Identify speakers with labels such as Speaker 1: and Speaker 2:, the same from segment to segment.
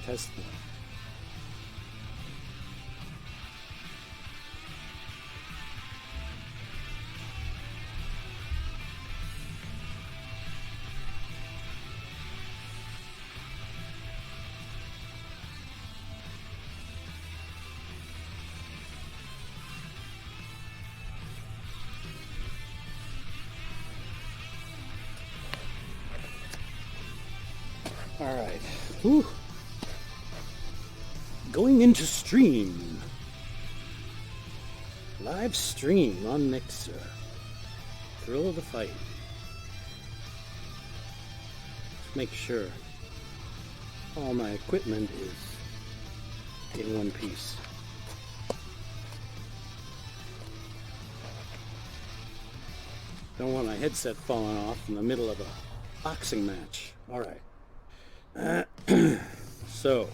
Speaker 1: Testing. All right. Whew. Going into stream. Live stream on Mixer. Thrill of the fight. Just make sure all my equipment is in one piece. Don't want my headset falling off in the middle of a boxing match. All right. So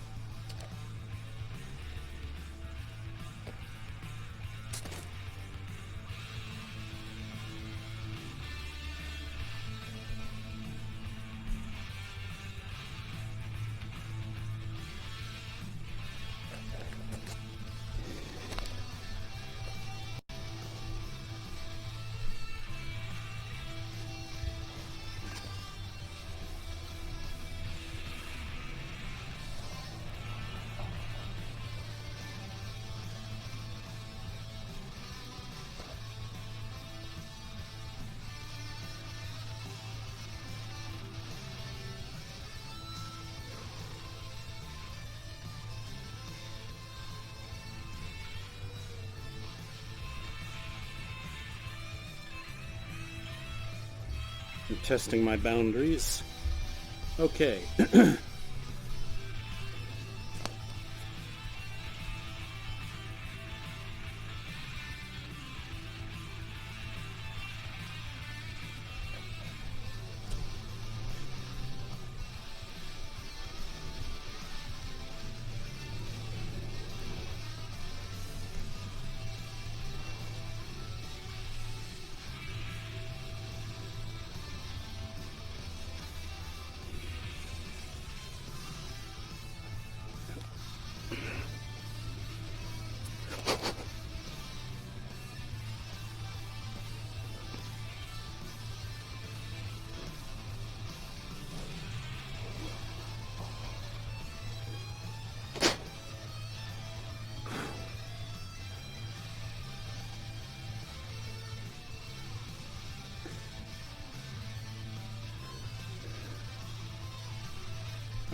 Speaker 1: I'm testing my boundaries. Okay.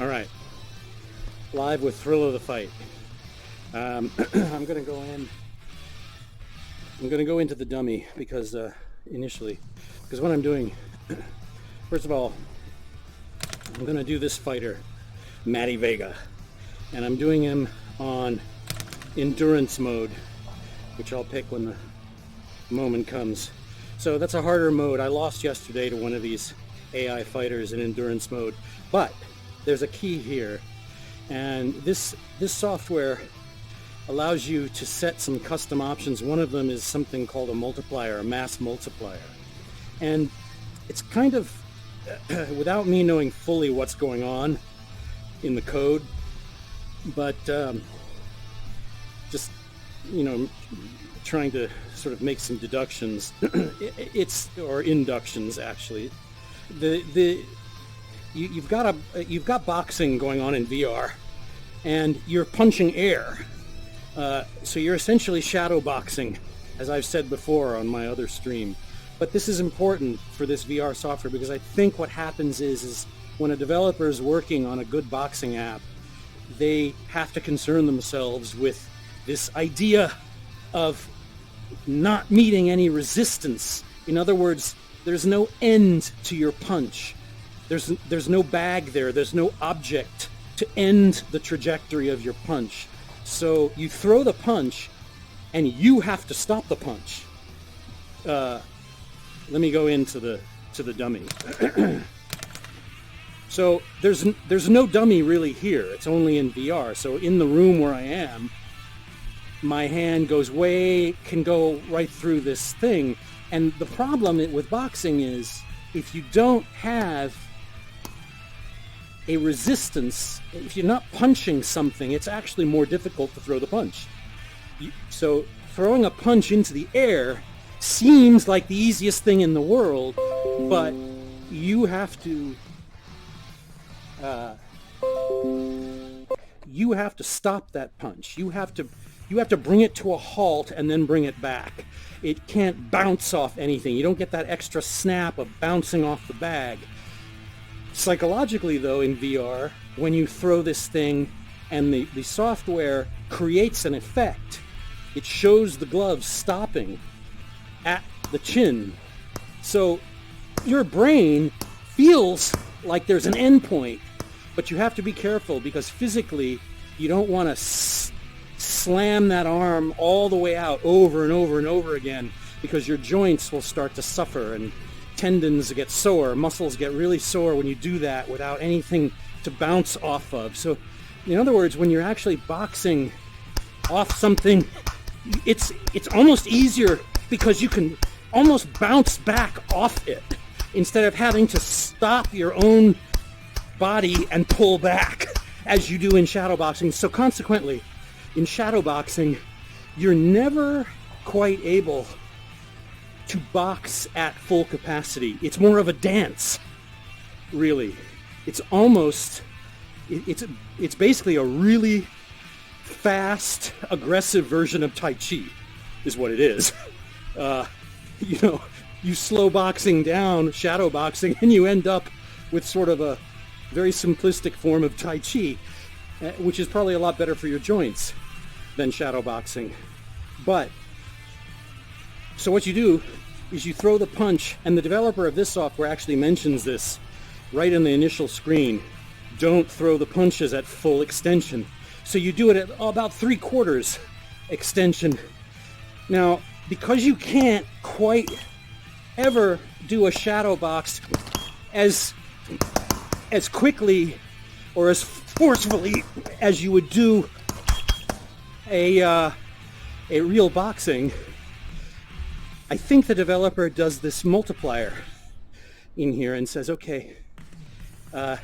Speaker 1: All right, live with Thrill of the Fight. I'm gonna go in. I'm gonna go into the dummy because what I'm doing, first of all, I'm gonna do this fighter, Matty Vega, and I'm doing him on endurance mode, which I'll pick when the moment comes. So that's a harder mode. I lost yesterday to one of these AI fighters in endurance mode, but there's a key here, and this software allows you to set some custom options. One of them is something called a multiplier, a mass multiplier, and it's kind of without me knowing fully what's going on in the code, but just trying to sort of make some deductions or inductions actually. You've got boxing going on in VR, and you're punching air, so you're essentially shadow boxing, as I've said before on my other stream. But this is important for this VR software because I think what happens is when a developer is working on a good boxing app, they have to concern themselves with this idea of not meeting any resistance. In other words, there's no end to your punch. There's no bag there. There's no object to end the trajectory of your punch. So you throw the punch, and you have to stop the punch. Let me go into the dummy. So there's no dummy really here. It's only in VR. So in the room where I am, my hand can go right through this thing. And the problem with boxing is if you don't have a resistance, if you're not punching something, it's actually more difficult to throw the punch. So throwing a punch into the air seems like the easiest thing in the world, but you have to stop that punch. You have to bring it to a halt and then bring it back. It can't bounce off anything. You don't get that extra snap of bouncing off the bag. Psychologically, though, in VR, when you throw this thing and the software creates an effect, it shows the glove stopping at the chin. So your brain feels like there's an end point, but you have to be careful because physically you don't want to slam that arm all the way out over and over and over again, because your joints will start to suffer and tendons get sore, muscles get really sore when you do that without anything to bounce off of. So in other words, when you're actually boxing off something, it's almost easier because you can almost bounce back off it instead of having to stop your own body and pull back as you do in shadow boxing. So consequently, in shadow boxing, you're never quite able to box at full capacity. It's more of a dance, really. It's basically a really fast, aggressive version of Tai Chi, is what it is. You slow boxing down, shadow boxing, and you end up with sort of a very simplistic form of Tai Chi, which is probably a lot better for your joints than shadow boxing. But, so what you do is you throw the punch, and the developer of this software actually mentions this right in the initial screen. Don't throw the punches at full extension. So you do it at about 3/4 extension. Now, because you can't quite ever do a shadow box as quickly or as forcefully as you would do a real boxing, I think the developer does this multiplier in here and says, okay,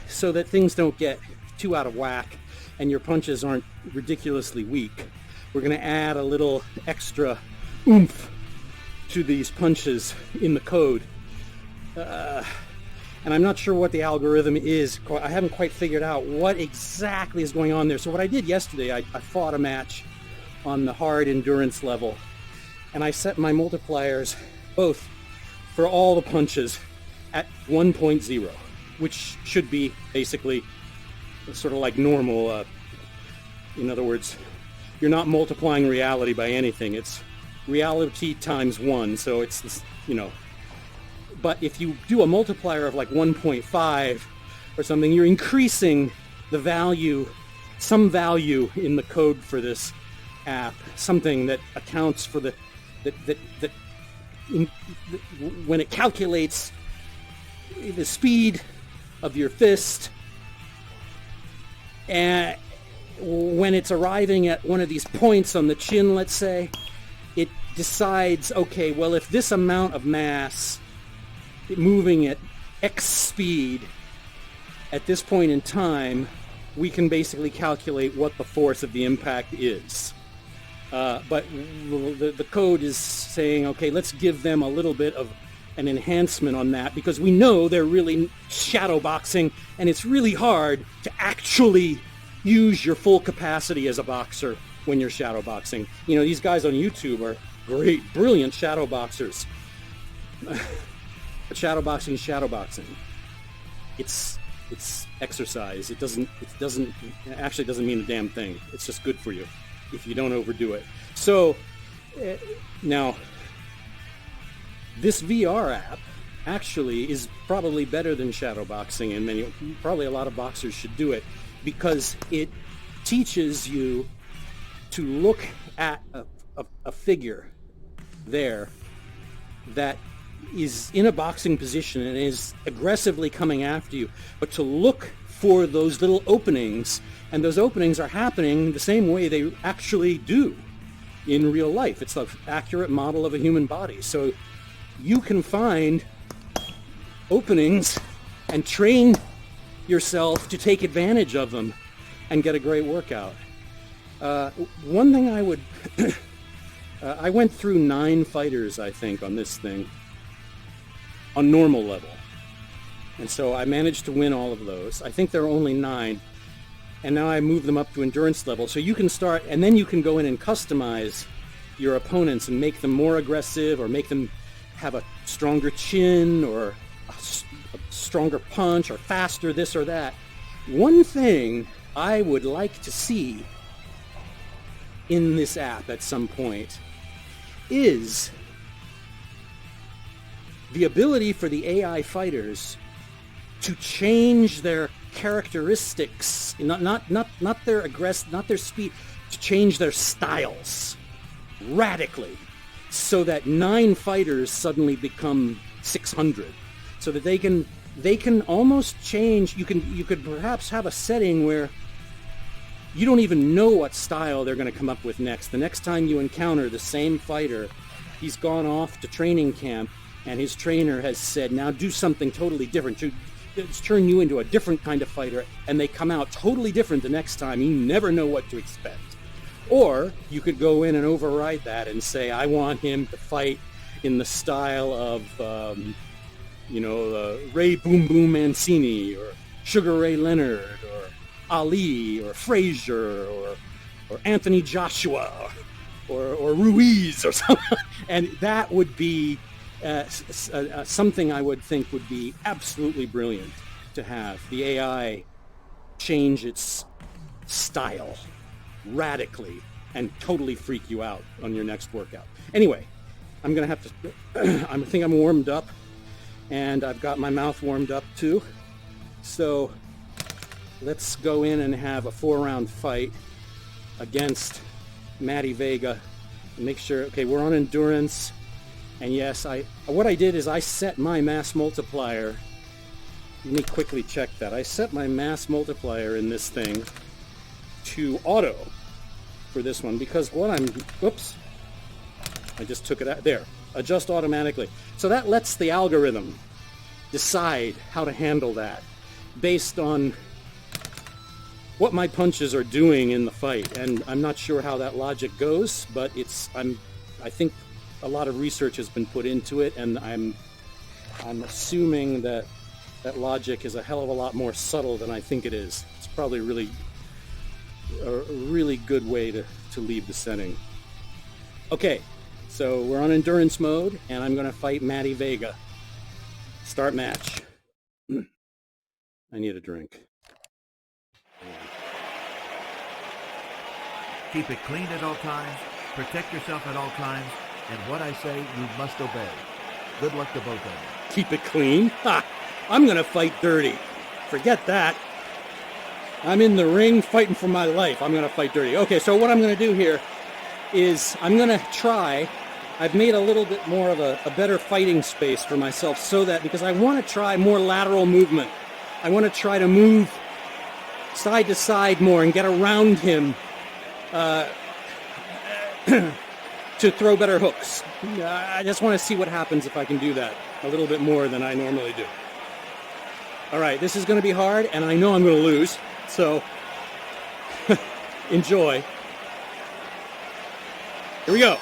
Speaker 1: so that things don't get too out of whack and your punches aren't ridiculously weak, we're going to add a little extra oomph to these punches in the code. And I'm not sure what the algorithm is. I haven't quite figured out what exactly is going on there. So what I did yesterday, I fought a match on the hard endurance level, and I set my multipliers both for all the punches at 1.0, which should be basically sort of like normal. In other words, you're not multiplying reality by anything. It's reality times 1, so it's this, But if you do a multiplier of like 1.5 or something, you're increasing the value, some value in the code for this app, something that accounts for when it calculates the speed of your fist, and when it's arriving at one of these points on the chin, let's say, it decides, okay, well, if this amount of mass moving at X speed at this point in time, we can basically calculate what the force of the impact is. But the code is saying, okay, let's give them a little bit of an enhancement on that, because we know they're really shadow boxing, and it's really hard to actually use your full capacity as a boxer when you're shadow boxing. These guys on YouTube are great, brilliant shadow boxers. But shadow boxing is shadow boxing. It's exercise. It actually doesn't mean a damn thing. It's just good for you if you don't overdo it. So now this VR app actually is probably better than shadow boxing, and probably a lot of boxers should do it, because it teaches you to look at a figure there that is in a boxing position and is aggressively coming after you, but to look for those little openings, and those openings are happening the same way they actually do in real life. It's an accurate model of a human body. So you can find openings and train yourself to take advantage of them and get a great workout. One thing I would, I went through 9 fighters, I think, on this thing, on normal level. And so I managed to win all of those. I think there are only 9. And now I move them up to endurance level. So you can start, and then you can go in and customize your opponents and make them more aggressive, or make them have a stronger chin, or a stronger punch, or faster this or that. One thing I would like to see in this app at some point is the ability for the AI fighters to change their characteristics, not their speed, to change their styles radically, so that 9 fighters suddenly become 600, so that they can almost change. You could perhaps have a setting where you don't even know what style they're going to come up with next. The next time you encounter the same fighter, he's gone off to training camp, and his trainer has said, now do something totally different to turn you into a different kind of fighter, and they come out totally different the next time. You never know what to expect. Or you could go in and override that and say, I want him to fight in the style of, Ray Boom Boom Mancini, or Sugar Ray Leonard, or Ali, or Frazier, or Anthony Joshua, or Ruiz, or something. And that would be something I would think would be absolutely brilliant to have the AI change its style radically and totally freak you out on your next workout. Anyway, I'm gonna have to, I think I'm warmed up, and I've got my mouth warmed up too. So let's go in and have a 4-round fight against Matty Vega and make sure, okay, we're on endurance. And yes, what I did is I set my mass multiplier. Let me quickly check that. I set my mass multiplier in this thing to auto for this one, because whoops, I just took it out. There, adjust automatically. So that lets the algorithm decide how to handle that based on what my punches are doing in the fight. And I'm not sure how that logic goes, but I think a lot of research has been put into it, and I'm assuming that logic is a hell of a lot more subtle than I think it is. It's probably a really good way to leave the setting. Okay, so we're on endurance mode, and I'm going to fight Matty Vega. Start match. I need a drink.
Speaker 2: Keep it clean at all times, protect yourself at all times, and what I say, you must obey. Good luck to both of you.
Speaker 1: Keep it clean? Ha! I'm going to fight dirty. Forget that. I'm in the ring fighting for my life. I'm going to fight dirty. Okay, so what I'm going to do here is I'm going to try. I've made a little bit more of a better fighting space for myself, so that, because I want to try more lateral movement. I want to try to move side to side more and get around him to throw better hooks. I just want to see what happens if I can do that a little bit more than I normally do. All right, this is going to be hard, and I know I'm going to lose, so enjoy. Here we go.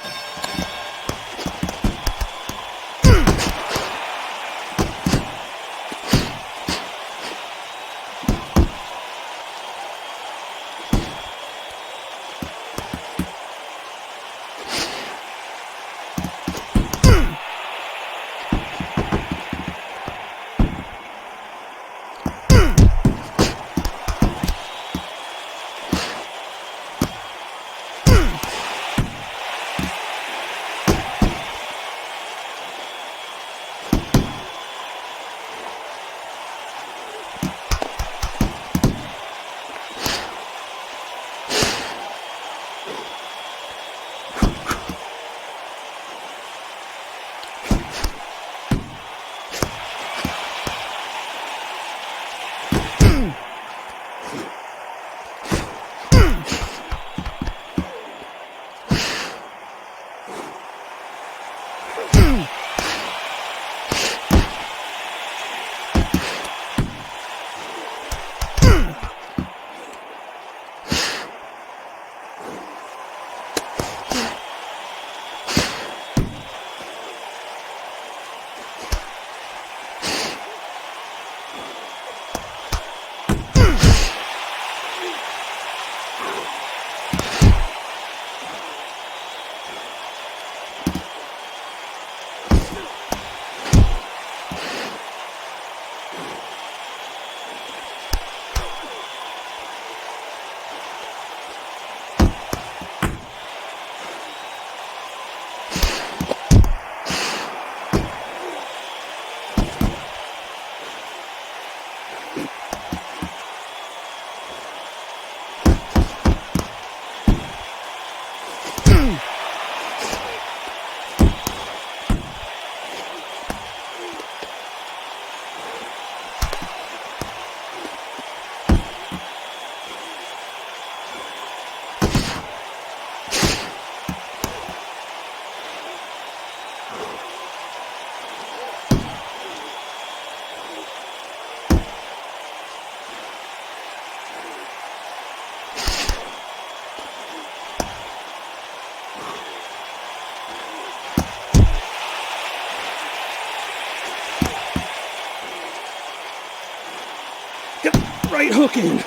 Speaker 1: Right hook in.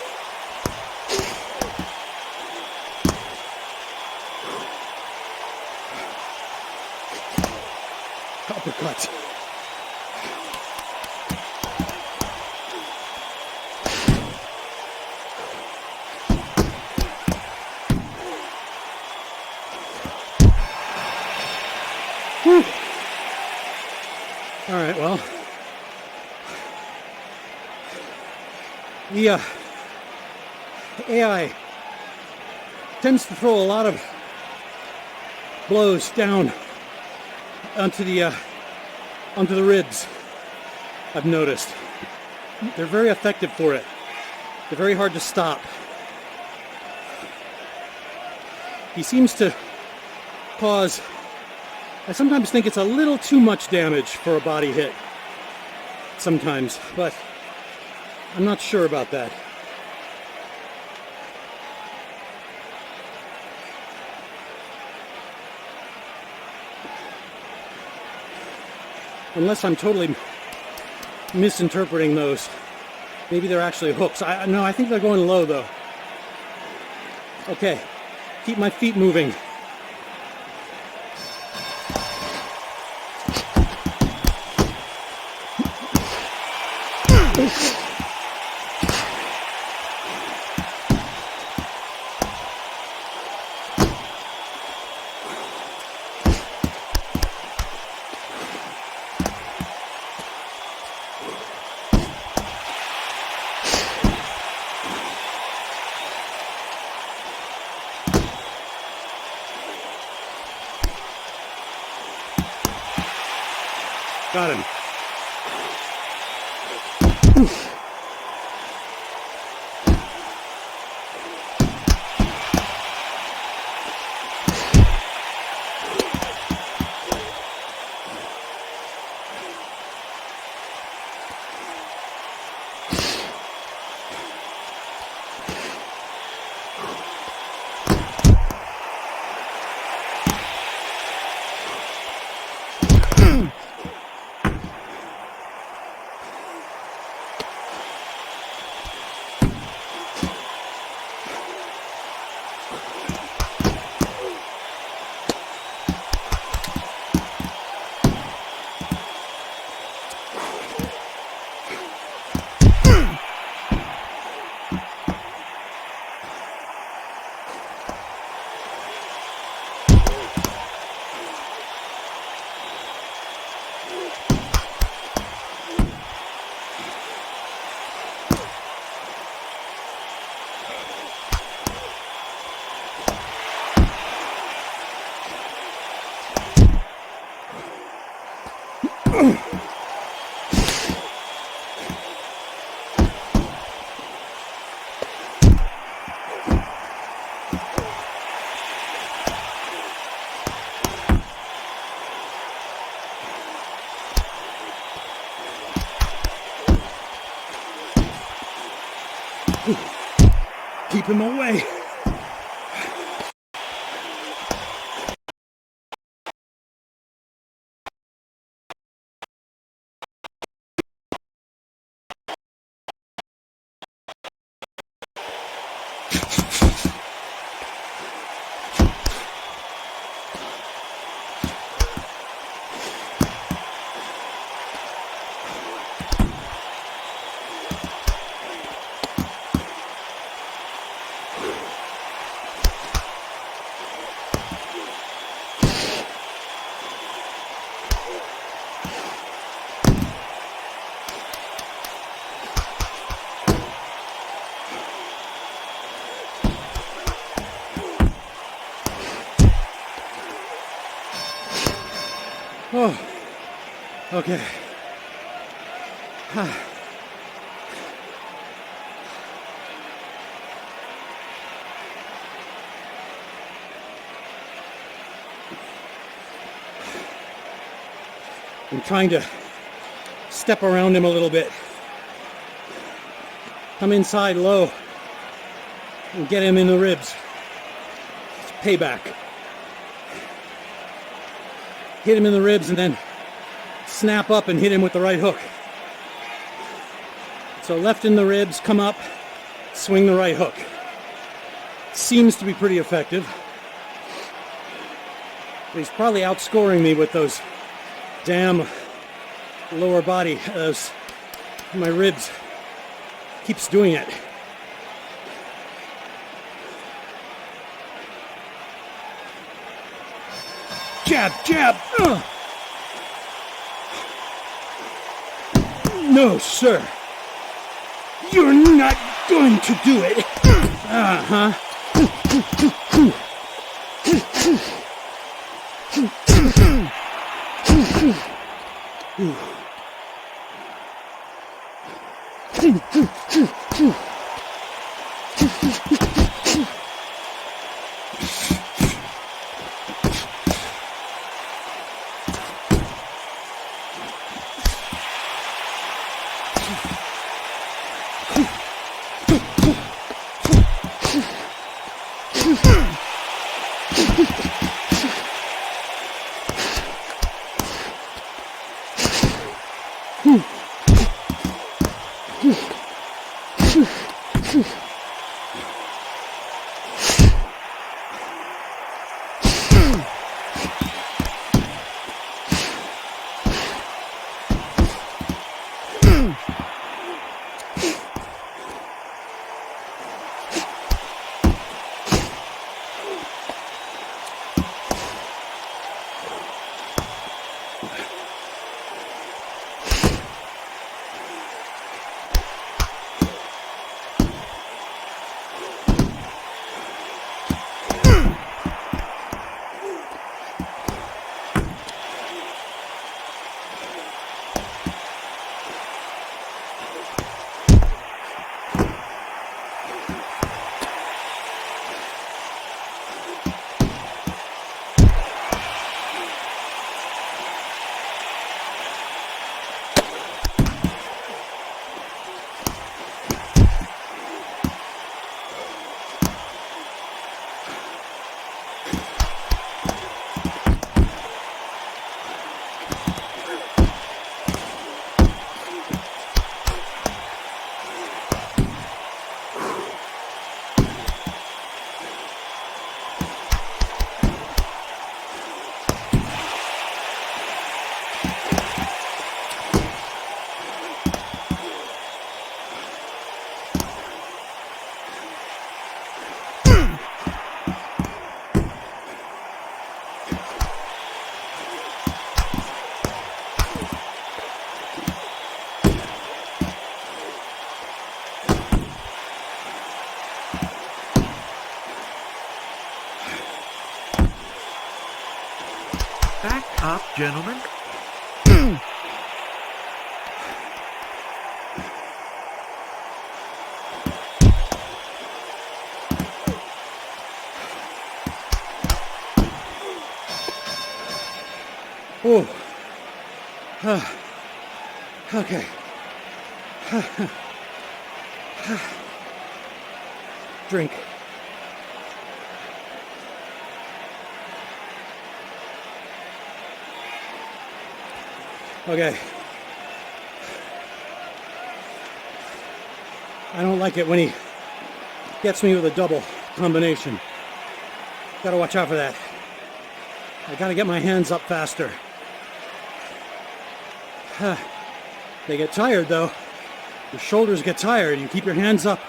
Speaker 1: Uppercut. Whew. All right, well, the AI tends to throw a lot of blows down onto the ribs. I've noticed they're very effective for it. They're very hard to stop. He seems to cause, I sometimes think it's a little too much damage for a body hit. Sometimes, but I'm not sure about that. Unless I'm totally misinterpreting those. Maybe they're actually hooks. No, I think they're going low though. Okay, keep my feet moving. Got him. Keep him away. Oh, okay. I'm trying to step around him a little bit. Come inside low and get him in the ribs. It's payback. Hit him in the ribs and then snap up and hit him with the right hook. So left in the ribs, come up, swing the right hook. Seems to be pretty effective. But he's probably outscoring me with those damn lower body. My ribs keeps doing it. Jab, jab. Ugh. No, sir. You're not going to do it. Uh-huh.
Speaker 2: Back up, gentlemen.
Speaker 1: Oh. Okay. Drink. Okay. I don't like it when he gets me with a double combination. Gotta watch out for that. I gotta get my hands up faster. They get tired though. Your shoulders get tired. You keep your hands up.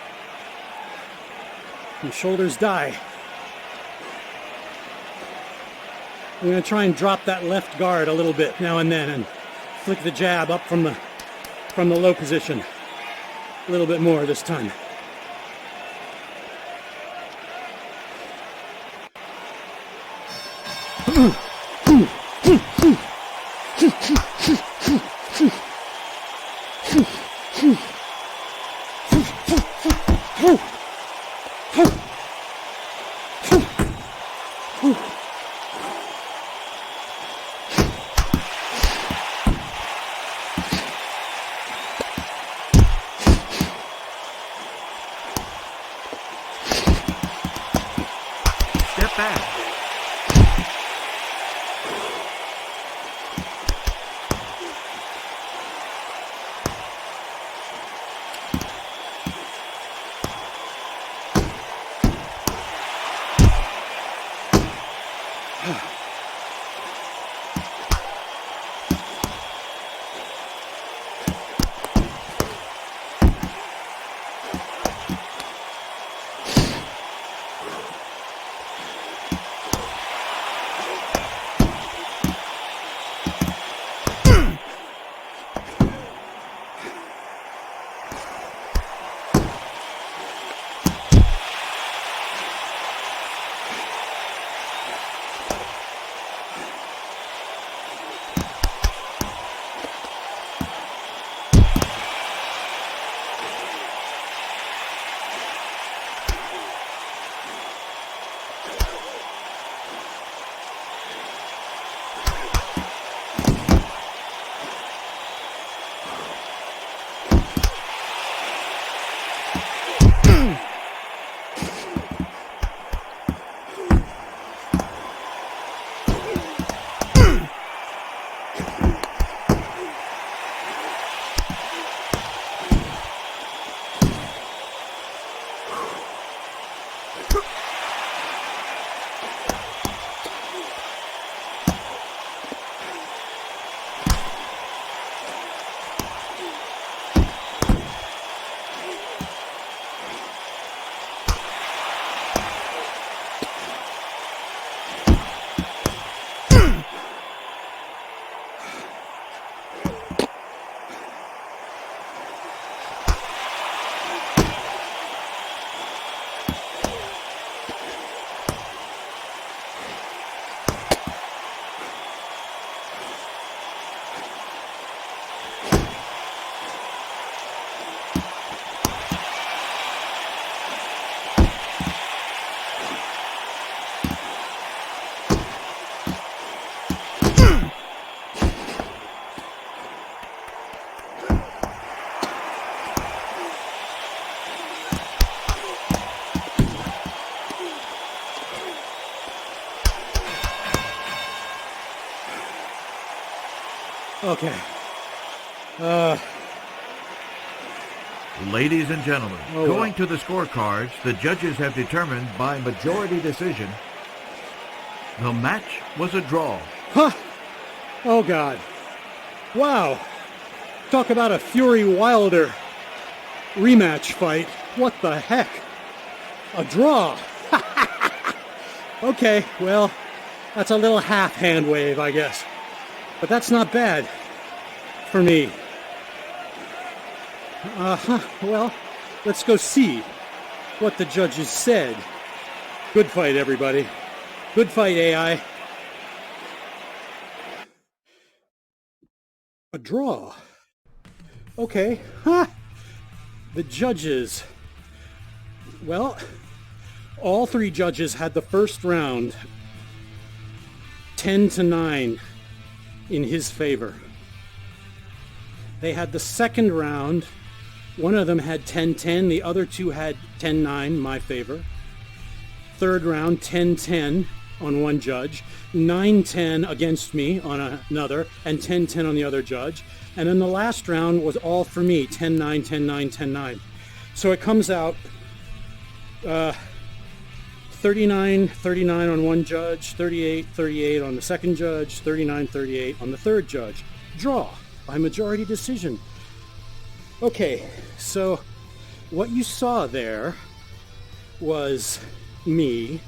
Speaker 1: Your shoulders die. I'm gonna try and drop that left guard a little bit now and then and flick the jab up from the low position. A little bit more this time. Whew.
Speaker 2: Step back.
Speaker 1: Okay.
Speaker 2: Ladies and gentlemen,
Speaker 1: Oh,
Speaker 2: going
Speaker 1: well.
Speaker 2: to the scorecards, the judges have determined by majority decision the match was a draw.
Speaker 1: Huh. Oh, God. Wow. Talk about a Fury Wilder rematch fight. What the heck? A draw. Okay, well, that's a little half hand wave, I guess. But that's not bad for me. Well, let's go see what the judges said. Good fight, everybody. Good fight, AI. A draw. Okay. Huh. The judges. Well, all three judges had the first round 10-9 in his favor. They had the second round. One of them had 10-10. The other two had 10-9, my favor. Third round, 10-10 on one judge, 9-10 against me on another, and 10-10 on the other judge. And then the last round was all for me, 10-9, 10-9, 10-9. So it comes out 39-39 on one judge, 38-38 on the second judge, 39-38 on the third judge. Draw by majority decision. Okay, so what you saw there was me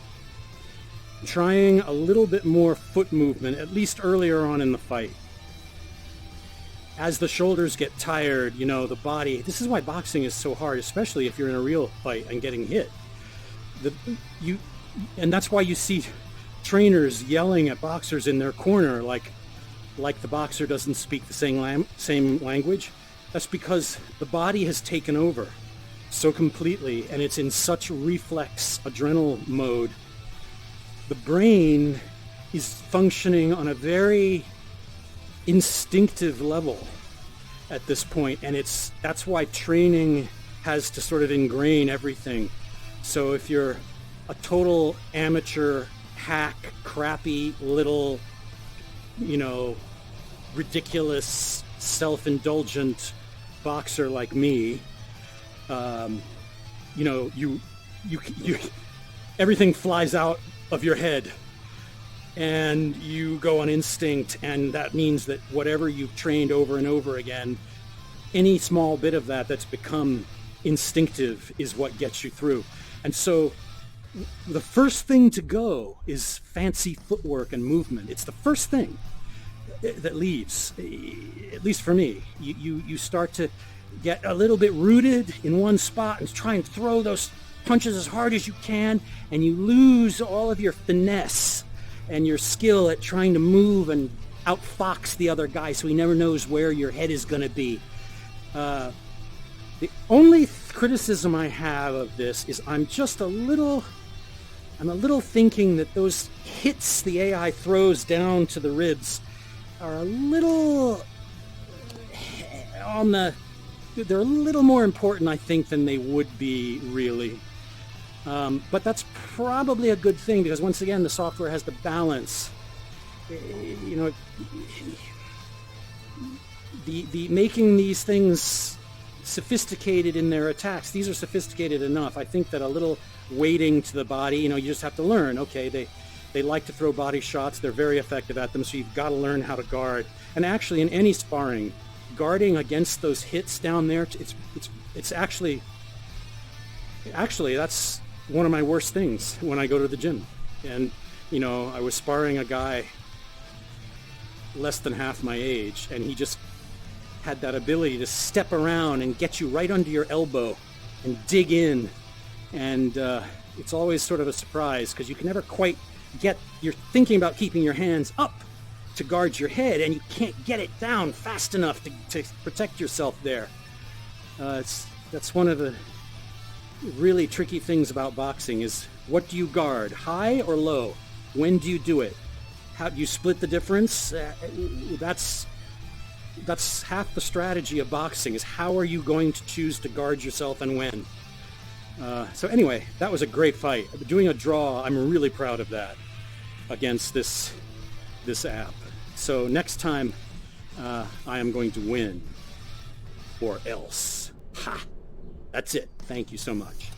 Speaker 1: trying a little bit more foot movement, at least earlier on in the fight. As the shoulders get tired, you know, the body, this is why boxing is so hard, especially if you're in a real fight and getting hit. And that's why you see trainers yelling at boxers in their corner like the boxer doesn't speak the same language. That's because the body has taken over so completely, and it's in such reflex adrenal mode. the brain is functioning on a very instinctive level at this point, and that's why training has to sort of ingrain everything. So if you're a total amateur hack, crappy little, ridiculous, self-indulgent boxer like me, you everything flies out of your head and you go on instinct, and that means that whatever you've trained over and over again, any small bit of that's become instinctive is what gets you through. And so the first thing to go is fancy footwork and movement. It's the first thing that leaves, at least for me. You start to get a little bit rooted in one spot and try and throw those punches as hard as you can, and you lose all of your finesse and your skill at trying to move and outfox the other guy, so he never knows where your head is going to be. The only criticism I have of this is I'm a little thinking that those hits the AI throws down to the ribs are a little they're a little more important, I think, than they would be really. But that's probably a good thing, because once again, the software has the balance. The making these things sophisticated in their attacks. These are sophisticated enough. I think that a little weighting to the body, you just have to learn. Okay, they like to throw body shots. They're very effective at them, so you've got to learn how to guard. And actually, in any sparring, guarding against those hits down there, it's actually that's one of my worst things when I go to the gym. And I was sparring a guy less than half my age, and he just had that ability to step around and get you right under your elbow and dig in. And it's always sort of a surprise, because you can never quite you're thinking about keeping your hands up to guard your head, and you can't get it down fast enough to protect yourself there. That's one of the really tricky things about boxing, is what do you guard, high or low? When do you do it? How do you split the difference? That's half the strategy of boxing, is how are you going to choose to guard yourself and when. So anyway, that was a great fight. Doing a draw, I'm really proud of that against this app. So next time, I am going to win, or else. Ha! That's it. Thank you so much.